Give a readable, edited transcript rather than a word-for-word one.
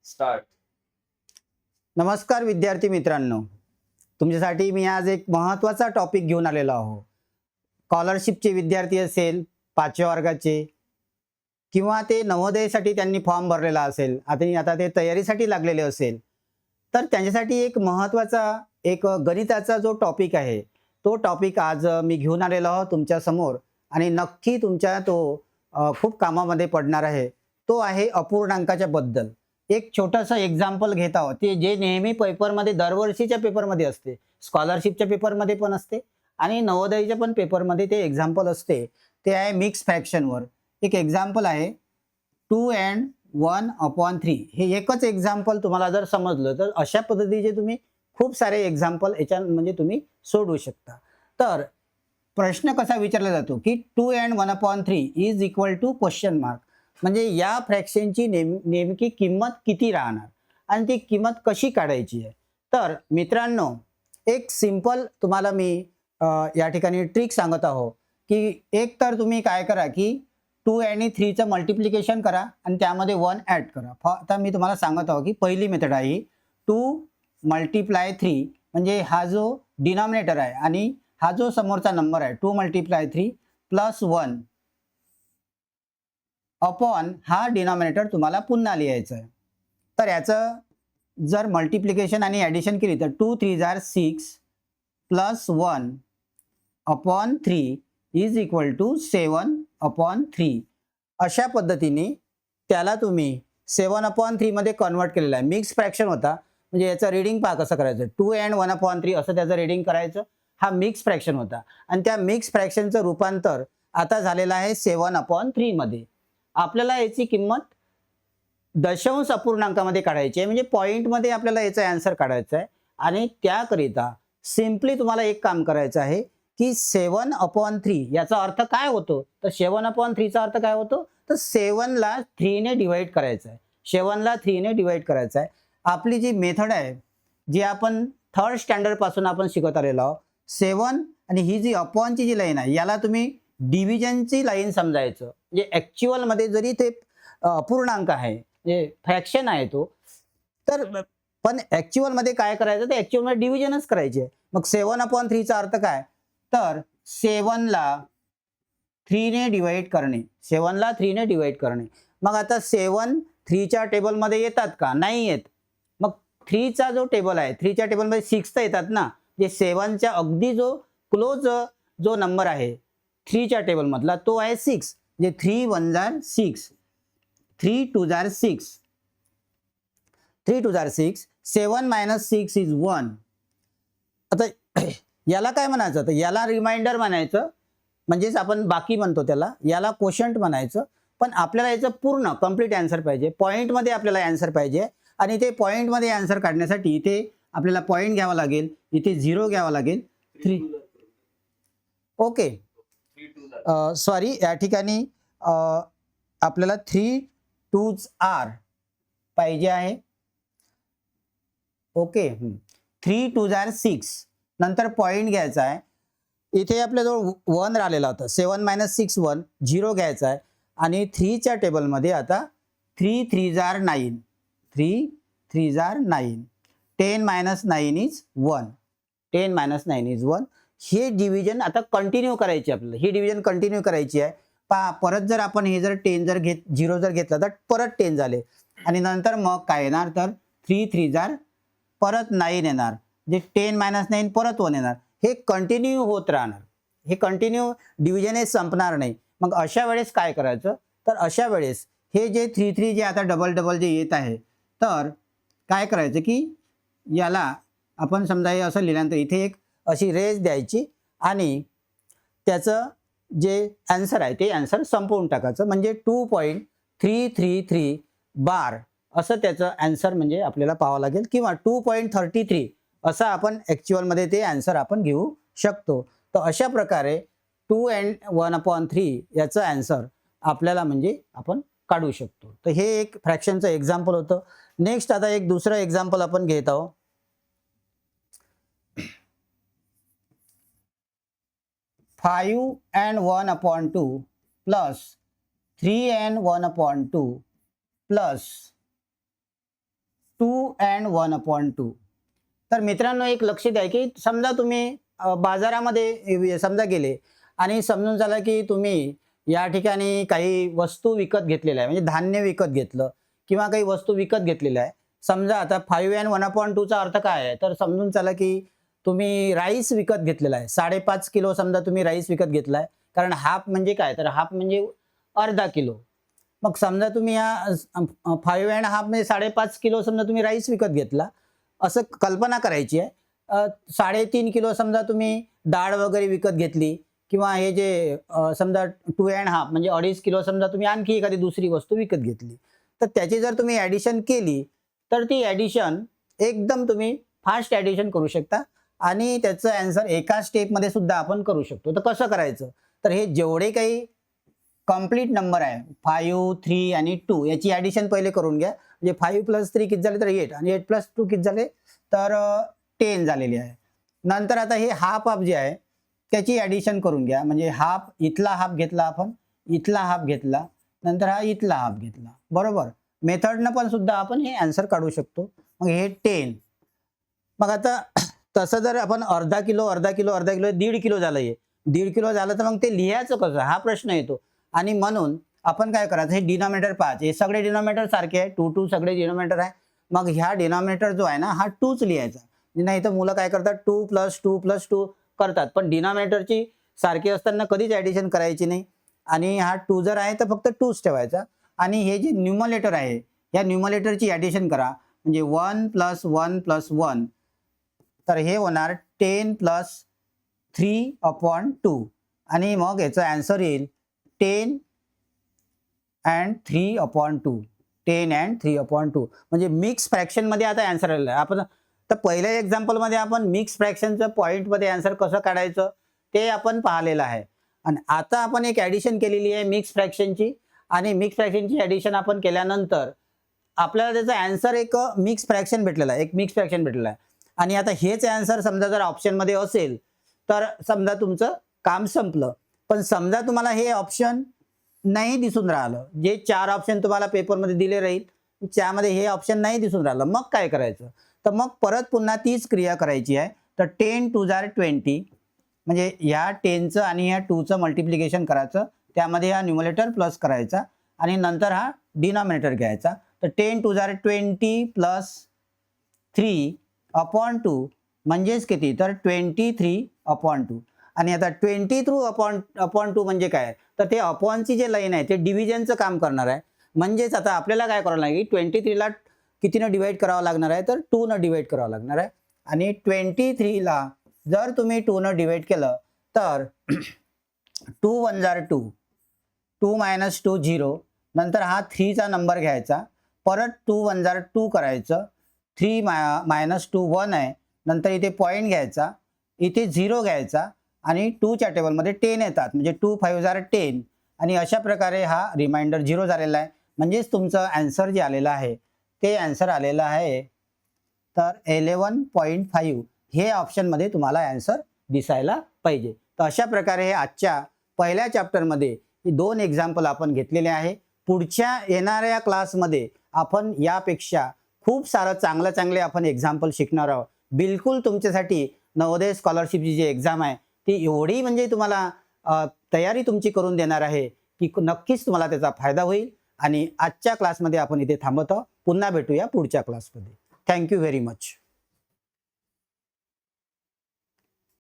Start. नमस्कार विद्यार्थी मित्रांनो, तुमच्यासाठी मी आज एक महत्त्वाचा टॉपिक घेऊन आलेलो आहो. स्कॉलरशिपचे विद्यार्थी असेल 5व्या वर्गाचे किंवा ते नवोदयसाठी त्यांनी फॉर्म भरलेला असेल आणि आता ते तयारीसाठी लागलेले असेल, तर त्यांच्यासाठी एक महत्त्वाचा एक गणिताचा जो टॉपिक आहे, तो टॉपिक आज मी घेऊन आलेलो आहो तुमच्या समोर आणि नक्की तुमच्या तो खूप कामामध्ये पडणार आहे. तो आहे अपूर्णांकाच्या बद्दल. एक छोटंसं एक्झाम्पल घेत आहोत ते जे नेहमी पेपरमध्ये दरवर्षीच्या पेपरमध्ये असते, स्कॉलरशिपच्या पेपरमध्ये पण असते आणि नवोदयच्या पण पेपरमध्ये ते एक्झाम्पल असते. ते आहे मिक्स फ्रॅक्शनवर. एक एक्झाम्पल आहे 2n1/3. हे एकच एक्झाम्पल तुम्हाला जर समजलं तर अशा पद्धतीचे तुम्ही खूप सारे एक्झाम्पल याच्या म्हणजे तुम्ही सोडवू शकता. तर प्रश्न कसा विचारला जातो की 2n1/3 is equal to question mark, म्हणजे या फ्रॅक्शनची नेमकी किंमत किती राहणार आणि ती किंमत कशी काढायची आहे. तर मित्रांनो, एक सिंपल तुम्हाला मी या ठिकाणी ट्रिक सांगत आहो की एक तर तुम्ही काय करा की 2 आणि 3चं मल्टिप्लिकेशन करा आणि त्यामध्ये 1 ॲड करा. आता मी तुम्हाला सांगत आहो की पहिली मेथड आहे 2 × 3, म्हणजे हा जो डिनॉमिनेटर आहे आणि हा जो समोरचा नंबर आहे 2 × 3 + 1 अपॉन हा डिनॉमिनेटर तुम्हाला पुन्हा लिहायचं आहे. तर याचं जर मल्टिप्लिकेशन आणि ॲडिशन केली तर 2 3 जार 6 + 1 अपॉन 3 इज इक्वल टू 7/3. अशा पद्धतीने त्याला तुम्ही 7/3 मध्ये कन्वर्ट केलेला आहे. मिक्स फ्रॅक्शन होता, म्हणजे याचं रीडिंग पहा कसं करायचं. 2n1/3 असं त्याचं रीडिंग करायचं. हा मिक्स फ्रॅक्शन होता आणि त्या मिक्स फ्रॅक्शनचं रूपांतर आता झालेलं आहे 7/3 मध्ये. आपल्याला याची किंमत दशांश अपूर्णांकामध्ये काढायची आहे, म्हणजे पॉईंटमध्ये आपल्याला याचा आन्सर काढायचा आहे. आणि त्याकरिता सिम्पली तुम्हाला एक काम करायचं आहे की 7/3 याचा अर्थ काय होतो. तर 7/3चा अर्थ काय होतो, तर 7ला 3 ने डिवाइड करायचं आहे. 7ला 3 ने डिवाइड करायचं आहे. आपली जी मेथड आहे, जी आपण 3rd स्टँडर्ड पासून आपण शिकत आलेलो आहोत, 7 आणि ही जी अपॉनची जी लाईन आहे याला तुम्ही डिव्हिजनची लाईन समजायचं. म्हणजे ॲक्च्युअलमध्ये जरी ते अपूर्णांक आहे, म्हणजे फ्रॅक्शन आहे तो, तर पण ॲक्च्युअलमध्ये काय करायचं, तर ॲक्च्युअलमध्ये डिव्हिजनच करायची आहे. मग 7/3चा अर्थ काय, तर 7ला 3 ने डिवाइड करणे. 7ला 3 ने डिवाइड करणे. मग आता 7 3च्या टेबलमध्ये येतात का, नाही येत. मग 3चा जो टेबल आहे, 3च्या टेबलमध्ये 6 तर येतात ना. जे 7च्या अगदी जो क्लोज जो नंबर आहे 3च्या टेबलमधला तो आहे 6. म्हणजे 3 1 जार 6, 3 2 जार 6, 3 2 जार 6, 7 - 6 इज 1. आता याला काय म्हणायचं, तर याला रिमाइंडर म्हणायचं, म्हणजेच आपण बाकी म्हणतो त्याला, याला कोशंट म्हणायचं. पण आपल्याला याचं पूर्ण कंप्लीट आन्सर पाहिजे, पॉईंटमध्ये आपल्याला आन्सर पाहिजे. आणि ते पॉईंटमध्ये आन्सर काढण्यासाठी इथे आपल्याला पॉईंट घ्यावा लागेल, इथे 0 घ्यावा लागेल. 3 ओके, सॉरी, या ठिकाणी आपल्याला 3 2s आर पाहिजे आहे. ओके, 3 2 जार 6, नंतर पॉईंट घ्यायचा आहे. इथे आपल्याजवळ 1 राहिलेला होता, 7 - 6 1, 0 घ्यायचा आहे. आणि 3च्या टेबलमध्ये आता 3 3 जार 9, 3 3 जार 9, 10 - 9 इज 1, 10 - 9 इज 1. हे डिव्हिजन आता कंटिन्यू करायची आपल्याला, ही डिव्हिजन कंटिन्यू करायची आहे. पहा, परत जर आपण हे जर 10 जर 0 जर घेतलं तर परत 10 झाले आणि नंतर मग काय येणार, तर 3 3 जार परत 9 येणार, जे 10 - 9 परत 1 येणार. हे कंटिन्यू होत राहणार, हे कंटिन्यू डिव्हिजन हे संपणार नाही. मग अशा वेळेस काय करायचं, तर अशा वेळेस हे जे 3 3 जे आता डबल डबल जे येत आहे, तर काय करायचं की याला आपण समजा हे असं लिहिल्यानंतर इथे एक अशी रेज द्यायची आणि त्याचं जे आन्सर आहे ते आन्सर संपवून टाकायचं, म्हणजे 2.333 बार असं त्याचं आन्सर म्हणजे आपल्याला पाहावं लागेल, किंवा 2.33 असं आपण ॲक्च्युअलमध्ये ते आन्सर आपण घेऊ शकतो. तर अशा प्रकारे 2n1/3 याचं आन्सर आपल्याला म्हणजे आपण काढू शकतो. तर हे एक फ्रॅक्शनचं एक्झाम्पल होतं. नेक्स्ट आता एक दुसरं एक्झाम्पल आपण घेत आहोत. 5n1/2 + 3n1/2 + and 1/2. तर मित्रांनो एक लक्ष द्या की समजा तुम्ही बाजारामध्ये समजा गेले आणि समजून झालं की तुम्ही या ठिकाणी काही वस्तू विकत घेतलेल्या आहे, म्हणजे धान्य विकत घेतलं किंवा काही वस्तू विकत घेतलेल्या आहे. समजा आता 5 and 1/2 चा अर्थ काय आहे, तर समजून चला की तुम्ही राईस विकत घेतलेला आहे. 5.5 किलो समजा तुम्ही राईस विकत घेतलाय. कारण हाफ म्हणजे काय, तर हाफ म्हणजे अर्धा किलो. मग समजा तुम्ही या 5 and हाफ म्हणजे 5.5 किलो समजा तुम्ही राईस विकत घेतला, असं कल्पना करायची आहे. 3.5 किलो समजा तुम्ही डाळ वगैरे विकत घेतली किंवा हे जे समजा 2 and हाफ म्हणजे 2.5 किलो समजा तुम्ही आणखी एखादी दुसरी वस्तू विकत घेतली. तर त्याची जर तुम्ही ॲडिशन केली, तर ती ॲडिशन एकदम तुम्ही फास्ट ॲडिशन करू शकता आणि त्याचं ॲन्सर एका स्टेपमध्ये सुद्धा आपण करू शकतो. तर कसं करायचं? तर हे जेवढे काही कंप्लीट नंबर आहे 5, 3 आणि 2 याची ॲडिशन पहिले करून घ्या. म्हणजे 5 + 3 किती झाले तर 8 आणि 8 + 2 किती झाले तर 10 झालेली आहे. नंतर आता हे हाफ जे आहे त्याची ॲडिशन करून घ्या. म्हणजे हाफ इथला हाफ घेतला आपण, इथला हाफ घेतला, नंतर हा इथला हाफ घेतला. बरोबर. मेथडनं पण सुद्धा आपण हे ॲन्सर काढू शकतो. मग हे 10. मग आता तसं जर आपण अर्धा किलो 1.5 किलो झालं, हे 1.5 किलो झालं तर मग ते लिहायचं कसं हा प्रश्न येतो. आणि म्हणून आपण काय करायचं, हे डिनॉमिनेटर 5 हे सगळे डिनॉमिनेटर सारखे आहे, 2 सगळे डिनॉमिनेटर आहे. मग ह्या डिनॉमिनेटर जो आहे ना हा 2च लिहायचा. नाही तर मुलं काय करतात 2 + 2 + 2 करतात, पण डिनॉमिनेटरची सारखी असताना कधीच ॲडिशन करायची नाही. आणि हा 2 जर आहे तर फक्त 2च ठेवायचा. आणि हे जे न्यूमरेटर आहे या न्यूमरेटरची ॲडिशन करा. म्हणजे 1 + 1 + 1 तर हे होणार 10 + 3/2 आणि मग याचा ॲन्सर येईल 10 and 3/2. 10 and 3/2 म्हणजे मिक्स फ्रॅक्शनमध्ये आता ॲन्सर आलेला आहे. आपण तर पहिल्या एक्झाम्पलमध्ये आपण मिक्स फ्रॅक्शनचं पॉईंटमध्ये ॲन्सर कसं काढायचं ते आपण पाहिलेलं आहे. आणि आता आपण एक ॲडिशन केलेली आहे मिक्स फ्रॅक्शनची. आणि मिक्स फ्रॅक्शनची ॲडिशन आपण केल्यानंतर आपल्याला त्याचा ॲन्सर एक मिक्स फ्रॅक्शन भेटलेला आहे, एक मिक्स फ्रॅक्शन भेटलेला आहे. आणि आता हेच ॲन्सर समजा जर ऑप्शनमध्ये असेल तर समजा तुमचं काम संपलं. पण समजा तुम्हाला हे ऑप्शन नाही दिसून राहिलं, जे 4 ऑप्शन तुम्हाला पेपरमध्ये दिले राहील त्यामध्ये हे ऑप्शन नाही दिसून राहिलं, मग काय करायचं? तर मग परत पुन्हा तीच क्रिया करायची आहे. तर 10 2 20 म्हणजे ह्या 10चं आणि ह्या 2चं मल्टिप्लिकेशन करायचं, त्यामध्ये हा न्यूमरेटर प्लस करायचा आणि नंतर हा डिनॉमिनेटर घ्यायचा. तर 10 2 20 + 3/2 म्हणजेच किती तर 23/2. आणि आता 23/2 म्हणजे काय, तर ते अपॉनची जे लाईन आहे ते डिव्हिजनचं काम करणार आहे. म्हणजेच आता आपल्याला काय करावं लागेल, 23ला कितीनं डिवाइड करावं लागणार आहे तर 2नं डिवाइड करावं लागणार आहे. आणि 23ला जर तुम्ही 2नं डिवाइड केलं तर 2 1 2 2 - 2 0 नंतर हा 3चा नंबर घ्यायचा, परत 2 1 2 करायचं, 3 - 2 1 आहे, नंतर इथे पॉईंट घ्यायचा, इथे 0 घ्यायचा आणि 2च्या टेबलमध्ये 10 येतात म्हणजे 2 5 10 आणि अशा प्रकारे हा रिमाइंडर 0 झालेला आहे. म्हणजेच तुमचं ॲन्सर जे आलेलं आहे ते ॲन्सर आलेलं आहे तर 11.5 हे ऑप्शनमध्ये तुम्हाला ॲन्सर दिसायला पाहिजे. तर अशा प्रकारे हे आजच्या पहिल्या चॅप्टरमध्ये ही 2 एक्झाम्पल आपण घेतलेले आहे. पुढच्या येणाऱ्या क्लासमध्ये आपण यापेक्षा खूप सारं चांगले आपण एक्झाम्पल शिकणार आहोत. बिलकुल तुमच्यासाठी नवोदय स्कॉलरशिपची जी एक्झाम आहे ती एवढी म्हणजे तुम्हाला तयारी तुमची करून देणार आहे की नक्कीच तुम्हाला त्याचा फायदा होईल. आणि आजच्या क्लासमध्ये आपण इथे थांबतो. पुन्हा भेटूया पुढच्या क्लासमध्ये. Thank you very much.